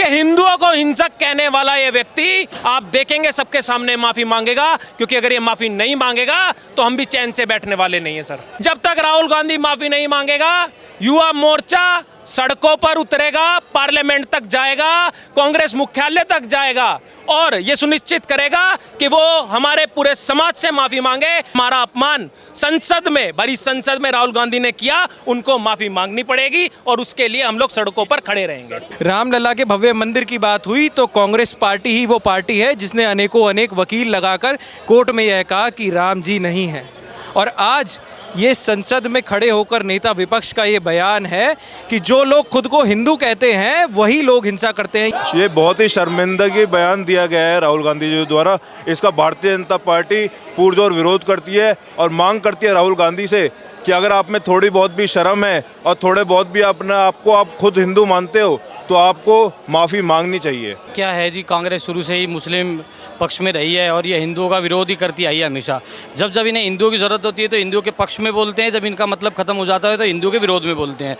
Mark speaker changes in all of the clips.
Speaker 1: कि हिंदुओं को हिंसक कहने वाला ये व्यक्ति आप देखेंगे सबके सामने माफी मांगेगा, क्योंकि अगर ये माफी नहीं मांगेगा तो हम भी चैन से बैठने वाले नहीं है सर। जब तक राहुल गांधी माफी नहीं मांगेगा, युवा मोर्चा सड़कों पर उतरेगा, पार्लियामेंट तक जाएगा, कांग्रेस मुख्यालय तक जाएगा और ये सुनिश्चित करेगा कि वो हमारे पूरे समाज से माफी मांगे। हमारा अपमान संसद में, भरी संसद में राहुल गांधी ने किया, उनको माफी मांगनी पड़ेगी और उसके लिए हम लोग सड़कों पर खड़े रहेंगे।
Speaker 2: रामलला के भव्य मंदिर की बात हुई तो कांग्रेस पार्टी ही वो पार्टी है जिसने अनेक वकील लगाकर कोर्ट में यह कहा कि राम जी नहीं है, और आज ये संसद में खड़े होकर नेता विपक्ष का ये बयान है कि जो लोग खुद को हिंदू कहते हैं वही लोग हिंसा करते हैं।
Speaker 3: ये बहुत ही शर्मिंदगी बयान दिया गया है राहुल गांधी जी द्वारा। इसका भारतीय जनता पार्टी पुरजोर विरोध करती है और मांग करती है राहुल गांधी से कि अगर आप में थोड़ी बहुत भी शर्म है और थोड़े बहुत भी अपने आपको आप खुद हिंदू मानते हो तो आपको माफ़ी मांगनी चाहिए।
Speaker 4: क्या है जी, कांग्रेस शुरू से ही मुस्लिम पक्ष में रही है और ये हिंदुओं का विरोध ही करती आई है हमेशा। जब जब इन्हें हिंदुओं की ज़रूरत होती है तो हिंदुओं के पक्ष में बोलते हैं, जब इनका मतलब ख़त्म हो जाता है तो हिंदुओं के विरोध में बोलते हैं।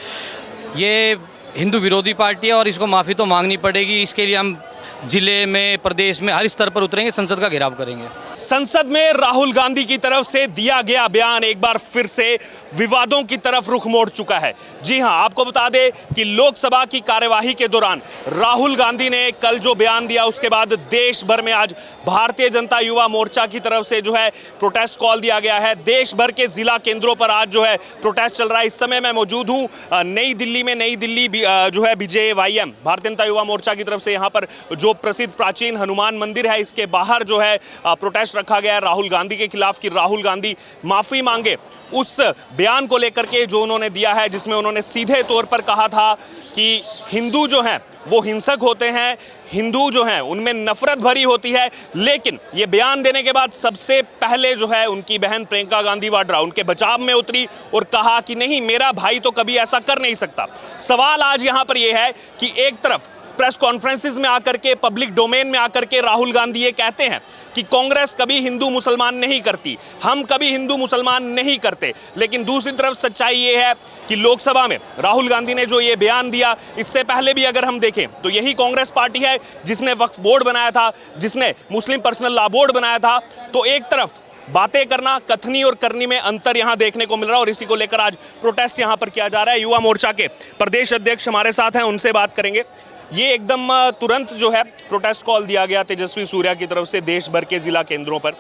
Speaker 4: ये हिंदू विरोधी पार्टी है और इसको माफ़ी तो मांगनी पड़ेगी। इसके लिए हम जिले में, प्रदेश में, हर स्तर पर उतरेंगे, संसद का घेराव करेंगे।
Speaker 5: संसद में राहुल गांधी की तरफ से दिया गया बयान एक बार फिर से विवादों की तरफ रुख मोड़ चुका है। जी हां, आपको बता दें कि लोकसभा की कार्यवाही के दौरान राहुल गांधी ने कल जो बयान दिया उसके बाद देश भर में आज भारतीय जनता युवा मोर्चा की तरफ से जो है प्रोटेस्ट कॉल दिया गया है। देश भर के जिला केंद्रों पर आज जो है प्रोटेस्ट चल रहा है। इस समय मैं मौजूद हूं नई दिल्ली में। नई दिल्ली जो है BJYM भारतीय जनता युवा मोर्चा की तरफ से यहाँ पर जो प्रसिद्ध प्राचीन हनुमान मंदिर है, इसके बाहर जो है प्रोटेस्ट रखा गया है राहुल गांधी के खिलाफ कि राहुल गांधी माफी मांगे। उस बयान को लेकर के जो उन्होंने दिया है, जिसमें उन्होंने सीधे तौर पर कहा था कि हिंदू जो हैं वो हिंसक होते हैं, हिंदू जो हैं उनमें नफरत भरी होती है। लेकिन ये बयान देने के बाद सबसे पहले जो है उनकी बहन प्रियंका गांधी वाड्रा उनके बचाव में उतरी और कहा कि नहीं, मेरा भाई तो कभी ऐसा कर नहीं सकता। सवाल आज यहाँ पर यह है कि एक तरफ प्रेस कॉन्फ्रेंसेस में आकर के, पब्लिक डोमेन में आकर के राहुल गांधी ये कहते हैं कि कांग्रेस कभी हिंदू मुसलमान नहीं करती, हम कभी हिंदू मुसलमान नहीं करते। लेकिन दूसरी तरफ सच्चाई ये है कि लोकसभा में राहुल गांधी ने जो ये बयान दिया, इससे पहले भी अगर हम देखें तो यही कांग्रेस पार्टी है जिसने वक्फ बोर्ड बनाया था, जिसने मुस्लिम पर्सनल लॉ बोर्ड बनाया था। तो एक तरफ बातें करना, कथनी और करनी में अंतर यहां देखने को मिल रहा है और इसी को लेकर आज प्रोटेस्ट यहां पर किया जा रहा है। युवा मोर्चा के प्रदेश अध्यक्ष हमारे साथ हैं, उनसे बात करेंगे। ये एकदम तुरंत जो है प्रोटेस्ट कॉल दिया गया तेजस्वी सूर्या की तरफ से देश भर के जिला केंद्रों पर,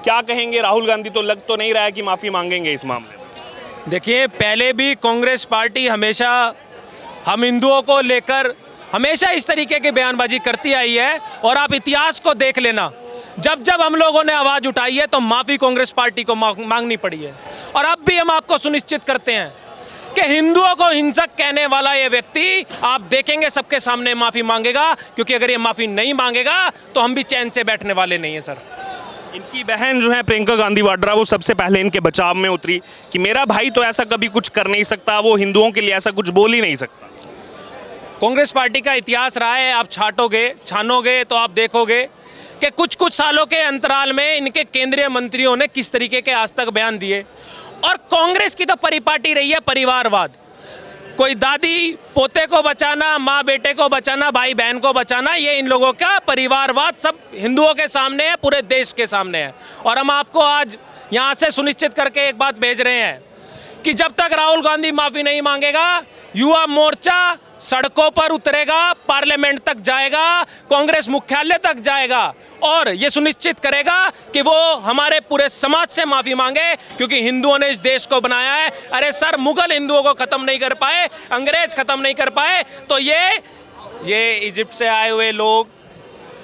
Speaker 5: क्या कहेंगे? राहुल गांधी तो लग तो नहीं रहा है कि माफी मांगेंगे इस मामले में।
Speaker 1: देखिए, पहले भी कांग्रेस पार्टी हमेशा हम हिंदुओं को लेकर हमेशा इस तरीके की बयानबाजी करती आई है और आप इतिहास को देख लेना, जब जब हम लोगों ने आवाज़ उठाई है तो माफ़ी कांग्रेस पार्टी को मांगनी पड़ी है। और अब भी हम आपको सुनिश्चित करते हैं कि हिंदुओं को हिंसक कहने वाला ये व्यक्ति आप देखेंगे सबके सामने माफ़ी मांगेगा, क्योंकि अगर ये माफ़ी नहीं मांगेगा तो हम भी चैन से बैठने वाले नहीं है सर।
Speaker 5: इनकी बहन जो है प्रियंका गांधी वाड्रा, वो सबसे पहले इनके बचाव में उतरी कि मेरा भाई तो ऐसा कभी कुछ कर नहीं सकता, वो हिंदुओं के लिए ऐसा कुछ बोल ही नहीं सकता।
Speaker 1: कांग्रेस पार्टी का इतिहास रहा है, आप छानोगे तो आप देखोगे कि कुछ कुछ सालों के अंतराल में इनके केंद्रीय मंत्रियों ने किस तरीके के आज तक बयान दिए। और कांग्रेस की तो परिपाटी रही है परिवारवाद, कोई दादी पोते को बचाना, माँ बेटे को बचाना, भाई बहन को बचाना, ये इन लोगों का परिवारवाद सब हिंदुओं के सामने है, पूरे देश के सामने है। और हम आपको आज यहाँ से सुनिश्चित करके एक बात भेज रहे हैं कि जब तक राहुल गांधी माफ़ी नहीं मांगेगा, युवा मोर्चा सड़कों पर उतरेगा, पार्लियामेंट तक जाएगा, कांग्रेस मुख्यालय तक जाएगा और ये सुनिश्चित करेगा कि वो हमारे पूरे समाज से माफ़ी मांगे, क्योंकि हिंदुओं ने इस देश को बनाया है। अरे सर, मुगल हिंदुओं को ख़त्म नहीं कर पाए, अंग्रेज ख़त्म नहीं कर पाए, तो ये इजिप्ट से आए हुए लोग,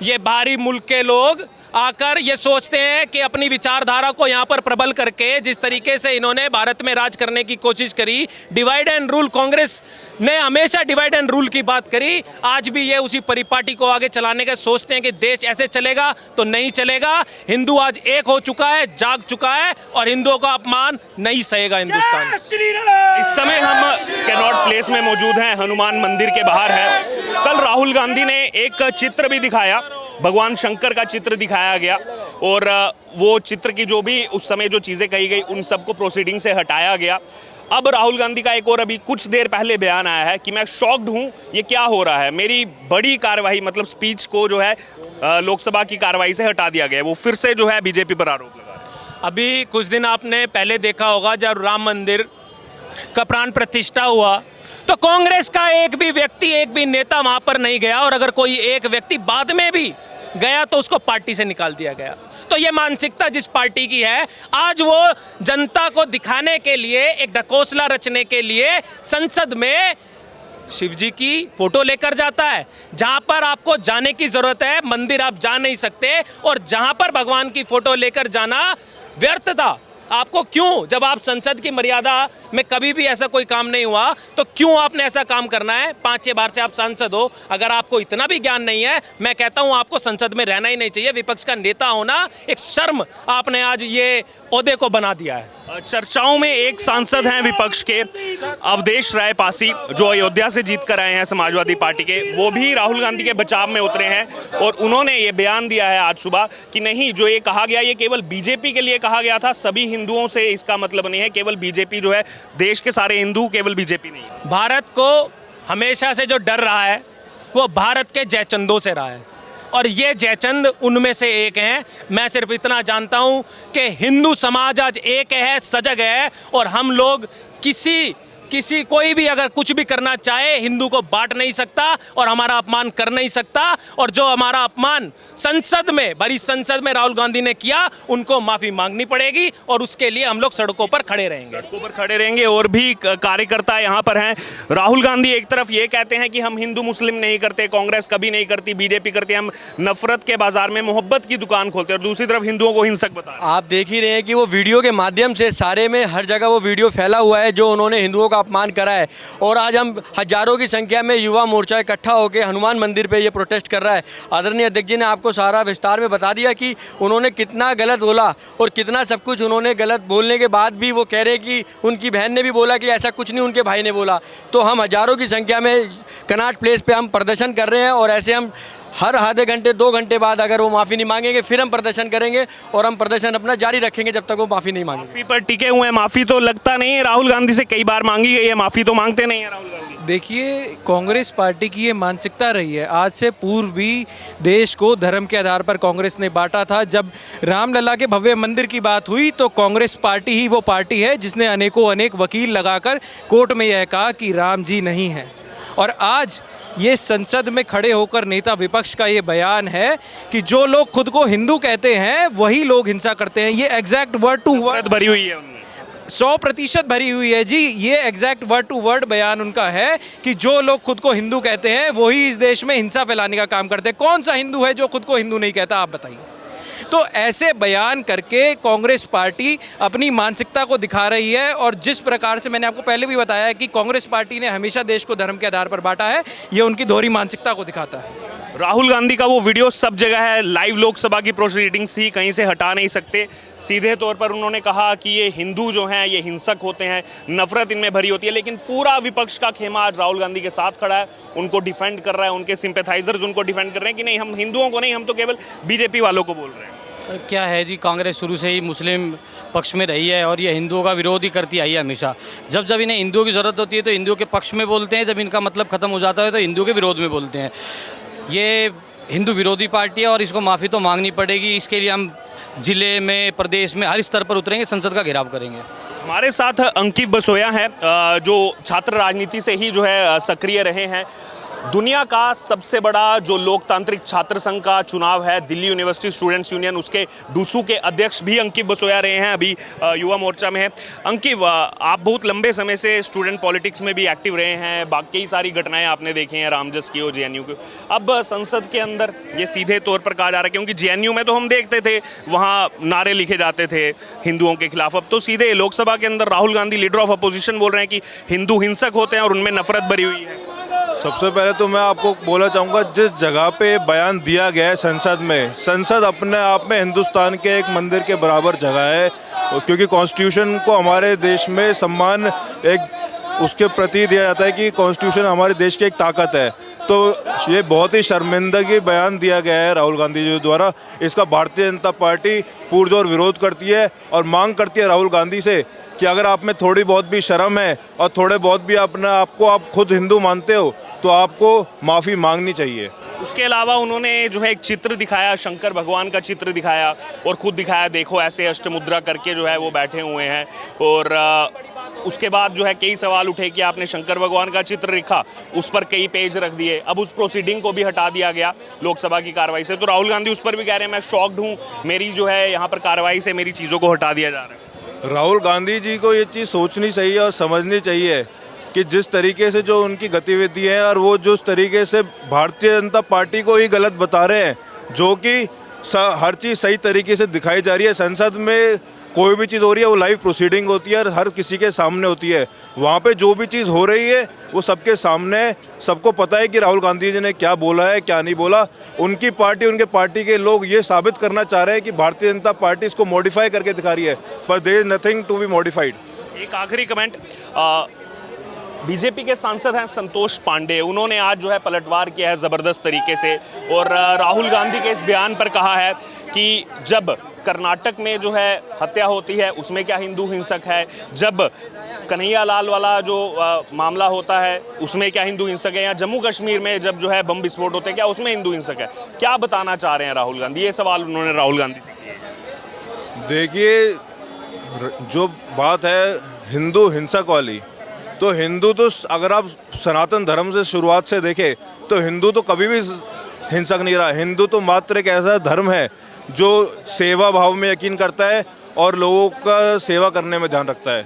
Speaker 1: ये बाहरी मुल्क के लोग आकर ये सोचते हैं कि अपनी विचारधारा को यहाँ पर प्रबल करके जिस तरीके से इन्होंने भारत में राज करने की कोशिश करी, डिवाइड एंड रूल, कांग्रेस ने हमेशा डिवाइड एंड रूल की बात करी, आज भी ये उसी परिपाटी को आगे चलाने के सोचते हैं कि देश ऐसे चलेगा तो नहीं चलेगा। हिंदू आज एक हो चुका है, जाग चुका है और हिंदुओं का अपमान नहीं सहेगा हिंदुस्तान।
Speaker 5: इस समय हम कैनॉट प्लेस में मौजूद हैं, हनुमान मंदिर के बाहर है। कल राहुल गांधी ने एक चित्र भी दिखाया, भगवान शंकर का चित्र दिखाया गया और वो चित्र की जो भी उस समय जो चीज़ें कही गई उन सबको प्रोसीडिंग से हटाया गया। अब राहुल गांधी का एक और अभी कुछ देर पहले बयान आया है कि मैं शॉक्ड हूं, ये क्या हो रहा है, मेरी बड़ी कार्रवाई मतलब स्पीच को जो है लोकसभा की कार्रवाई से हटा दिया गया है। वो फिर से जो है बीजेपी पर आरोप लगा रहे हैं।
Speaker 1: अभी कुछ दिन आपने पहले देखा होगा जब राम मंदिर का प्राण प्रतिष्ठा हुआ तो कांग्रेस का एक भी व्यक्ति, एक भी नेता वहां पर नहीं गया, और अगर कोई एक व्यक्ति बाद में भी गया तो उसको पार्टी से निकाल दिया गया। तो ये मानसिकता जिस पार्टी की है, आज वो जनता को दिखाने के लिए, एक ढकोसला रचने के लिए संसद में शिव जी की फोटो लेकर जाता है। जहां पर आपको जाने की जरूरत है, मंदिर आप जा नहीं सकते, और जहां पर भगवान की फोटो लेकर जाना व्यर्थ था। आपको क्यों, जब आप संसद की मर्यादा में कभी भी ऐसा कोई काम नहीं हुआ, तो क्यों आपने ऐसा काम करना है? 5-6 बार से आप सांसद हो, अगर आपको इतना भी ज्ञान नहीं है, मैं कहता हूं आपको संसद में रहना ही नहीं चाहिए। विपक्ष का नेता होना एक शर्म, आपने आज ये ओहदे को बना दिया है।
Speaker 5: चर्चाओं में एक सांसद हैं विपक्ष के, अवधेश राय पासी, जो अयोध्या से जीत कर आए हैं समाजवादी पार्टी के, वो भी राहुल गांधी के बचाव में उतरे हैं और उन्होंने ये बयान दिया है आज सुबह कि नहीं, जो ये कहा गया ये केवल बीजेपी के लिए कहा गया था, सभी हिंदुओं से इसका मतलब नहीं है, केवल बीजेपी जो है, देश के सारे हिंदू, केवल बीजेपी नहीं है।
Speaker 1: भारत को हमेशा से जो डर रहा है वो भारत के जयचंदों से रहा है, और ये जयचंद उनमें से एक हैं। मैं सिर्फ इतना जानता हूं कि हिंदू समाज आज एक है, सजग है, और हम लोग किसी कोई भी अगर कुछ भी करना चाहे हिंदू को बांट नहीं सकता और हमारा अपमान कर नहीं सकता। और जो हमारा अपमान संसद में, भरी संसद में राहुल गांधी ने किया, उनको माफी मांगनी पड़ेगी, और उसके लिए हम लोग सड़कों पर खड़े रहेंगे।
Speaker 5: और भी कार्यकर्ता यहाँ पर हैं। राहुल गांधी एक तरफ ये कहते हैं कि हम हिंदू मुस्लिम नहीं करते, कांग्रेस कभी नहीं करती, बीजेपी करती, हम नफरत के बाजार में मोहब्बत की दुकान खोलते हैं, और दूसरी तरफ हिंदुओं को हिंसक बता रहे हैं।
Speaker 6: आप देख ही रहे हैं कि वो वीडियो के माध्यम से सारे में हर जगह वो वीडियो फैला हुआ है जो उन्होंने हिंदुओं का अपमान करा है। और आज हम हजारों की संख्या में युवा मोर्चा इकट्ठा होकर हनुमान मंदिर पे ये प्रोटेस्ट कर रहा है। आदरणीय अध्यक्ष जी ने आपको सारा विस्तार में बता दिया कि उन्होंने कितना गलत बोला और कितना सब कुछ उन्होंने गलत बोलने के बाद भी वो कह रहे कि उनकी बहन ने भी बोला कि ऐसा कुछ नहीं, उनके भाई ने बोला। तो हम हजारों की संख्या में कनॉट प्लेस पे हम प्रदर्शन कर रहे हैं, और ऐसे हम हर आधे घंटे 2 घंटे बाद अगर वो माफ़ी नहीं मांगेंगे फिर हम प्रदर्शन करेंगे, और हम प्रदर्शन अपना जारी रखेंगे जब तक वो माफ़ी नहीं मांगेंगे।
Speaker 5: माफी पर टिके हुए हैं। माफी तो लगता नहीं है, राहुल गांधी से कई बार मांगी गई है, माफी तो मांगते नहीं है राहुल गांधी।
Speaker 2: देखिए, कांग्रेस पार्टी की ये मानसिकता रही है। आज से पूर्व भी देश को धर्म के आधार पर कांग्रेस ने बांटा था। जब रामलला के भव्य मंदिर की बात हुई तो कांग्रेस पार्टी ही वो पार्टी है जिसने अनेक वकील लगाकर कोर्ट में यह कहा कि राम जी नहीं है। और आज ये संसद में खड़े होकर नेता विपक्ष का ये बयान है कि जो लोग खुद को हिंदू कहते हैं वही लोग हिंसा करते हैं। ये एग्जैक्ट वर्ड टू वर्ड
Speaker 5: भरी हुई है उनमें,
Speaker 2: 100% भरी हुई है जी। ये एग्जैक्ट वर्ड टू वर्ड बयान उनका है कि जो लोग खुद को हिंदू कहते हैं वही इस देश में हिंसा फैलाने का काम करते हैं। कौन सा हिंदू है जो खुद को हिंदू नहीं कहता, आप बताइए। तो ऐसे बयान करके कांग्रेस पार्टी अपनी मानसिकता को दिखा रही है, और जिस प्रकार से मैंने आपको पहले भी बताया है कि कांग्रेस पार्टी ने हमेशा देश को धर्म के आधार पर बांटा है, ये उनकी दोहरी मानसिकता को दिखाता है।
Speaker 5: राहुल गांधी का वो वीडियो सब जगह है, लाइव लोकसभा की प्रोसीडिंग्स ही कहीं से हटा नहीं सकते। सीधे तौर पर उन्होंने कहा कि ये हिंदू जो हैं ये हिंसक होते हैं, नफरत इनमें भरी होती है, लेकिन पूरा विपक्ष का खेमा आज राहुल गांधी के साथ खड़ा है, उनको डिफेंड कर रहा है, उनके सिंपैथाइजर्स उनको डिफेंड कर रहे हैं कि नहीं, हम हिंदुओं को नहीं, हम तो केवल बीजेपी वालों को बोल रहे हैं।
Speaker 4: क्या है जी, कांग्रेस शुरू से ही मुस्लिम पक्ष में रही है और ये हिंदुओं का विरोध ही करती आई है हमेशा। जब जब इन्हें हिंदुओं की ज़रूरत होती है तो हिंदुओं के पक्ष में बोलते हैं, जब इनका मतलब ख़त्म हो जाता है तो हिंदुओं के विरोध में बोलते हैं। ये हिंदू विरोधी पार्टी है और इसको माफ़ी तो मांगनी पड़ेगी। इसके लिए हम ज़िले में, प्रदेश में, हर स्तर पर उतरेंगे, संसद का घेराव करेंगे।
Speaker 5: हमारे साथ अंकित बसोया हैं, जो छात्र राजनीति से ही जो है सक्रिय रहे हैं। दुनिया का सबसे बड़ा जो लोकतांत्रिक छात्र संघ का चुनाव है, दिल्ली यूनिवर्सिटी स्टूडेंट्स यूनियन, उसके डूसू के अध्यक्ष भी अंकित बसोया रहे हैं, अभी युवा मोर्चा में है। अंकित, आप बहुत लंबे समय से स्टूडेंट पॉलिटिक्स में भी एक्टिव रहे हैं, बाकी सारी घटनाएं आपने देखी हैं, रामजस की हो, जेएनयू की। अब संसद के अंदर ये सीधे तौर पर कहा जा रहा है, क्योंकि जेएनयू में तो हम देखते थे वहाँ नारे लिखे जाते थे हिंदुओं के खिलाफ, अब तो सीधे लोकसभा के अंदर Rahul Gandhi, leader of opposition, बोल रहे हैं कि हिंदू हिंसक होते हैं और उनमें नफरत भरी हुई है।
Speaker 3: सबसे पहले तो मैं आपको बोलना चाहूँगा, जिस जगह पे बयान दिया गया है संसद में, संसद अपने आप में हिंदुस्तान के एक मंदिर के बराबर जगह है, क्योंकि कॉन्स्टिट्यूशन को हमारे देश में सम्मान एक उसके प्रति दिया जाता है कि कॉन्स्टिट्यूशन हमारे देश की एक ताकत है। तो ये बहुत ही शर्मिंदगी बयान दिया गया है राहुल गांधी जी द्वारा। इसका भारतीय जनता पार्टी पुरजोर विरोध करती है और मांग करती है राहुल गांधी से कि अगर आप में थोड़ी बहुत भी शर्म है और थोड़े बहुत भी अपना आपको आप खुद हिंदू मानते हो तो आपको माफ़ी मांगनी चाहिए।
Speaker 5: उसके अलावा उन्होंने जो है एक चित्र दिखाया, शंकर भगवान का चित्र दिखाया और खुद दिखाया, देखो ऐसे अष्टमुद्रा करके जो है वो बैठे हुए हैं। और उसके बाद जो है कई सवाल उठे कि आपने शंकर भगवान का चित्र लिखा, उस पर कई पेज रख दिए, अब उस प्रोसीडिंग को भी हटा दिया गया लोकसभा की कार्रवाई से। तो राहुल गांधी उस पर भी कह रहे हैं मैं शॉक्ड हूँ, मेरी जो है यहाँ पर कार्रवाई से मेरी चीज़ों को हटा दिया जा रहा है।
Speaker 3: राहुल गांधी जी को ये चीज़ सोचनी चाहिए और समझनी चाहिए कि जिस तरीके से जो उनकी गतिविधि है और वो जिस तरीके से भारतीय जनता पार्टी को ही गलत बता रहे हैं, जो कि हर चीज़ सही तरीके से दिखाई जा रही है। संसद में कोई भी चीज़ हो रही है वो लाइव प्रोसीडिंग होती है और हर किसी के सामने होती है। वहाँ पे जो भी चीज़ हो रही है वो सबके सामने, सबको पता है कि राहुल गांधी जी ने क्या बोला है क्या नहीं बोला। उनकी पार्टी, उनके पार्टी के लोग ये साबित करना चाह रहे हैं कि भारतीय जनता पार्टी इसको मॉडिफाई करके दिखा रही है, पर there is nothing to be modified.
Speaker 5: एक आखिरी कमेंट, बीजेपी के सांसद हैं संतोष पांडे, उन्होंने आज जो है पलटवार किया है ज़बरदस्त तरीके से और राहुल गांधी के इस बयान पर कहा है कि जब कर्नाटक में जो है हत्या होती है उसमें क्या हिंदू हिंसक है, जब कन्हैया लाल वाला जो मामला होता है उसमें क्या हिंदू हिंसक है, या जम्मू कश्मीर में जब जो है बम विस्फोट होते हैं क्या उसमें हिंदू हिंसक है। क्या बताना चाह रहे हैं राहुल गांधी, ये सवाल उन्होंने राहुल गांधी से किया।
Speaker 3: देखिए, जो बात है हिंदू हिंसक वाली, तो हिंदू तो अगर आप सनातन धर्म से शुरुआत से देखें तो हिंदू तो कभी भी हिंसक नहीं रहा। हिंदू तो मात्र एक ऐसा धर्म है जो सेवा भाव में यकीन करता है और लोगों का सेवा करने में ध्यान रखता है।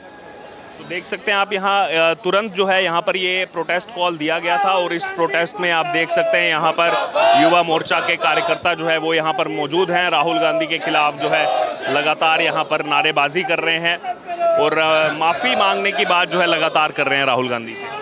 Speaker 5: तो देख सकते हैं आप यहाँ तुरंत जो है यहाँ पर ये प्रोटेस्ट कॉल दिया गया था और इस प्रोटेस्ट में आप देख सकते हैं यहाँ पर युवा मोर्चा के कार्यकर्ता जो है वो यहाँ पर मौजूद हैं। राहुल गांधी के खिलाफ जो है लगातार यहाँ पर नारेबाजी कर रहे हैं और माफ़ी मांगने की बात जो है लगातार कर रहे हैं राहुल गांधी से।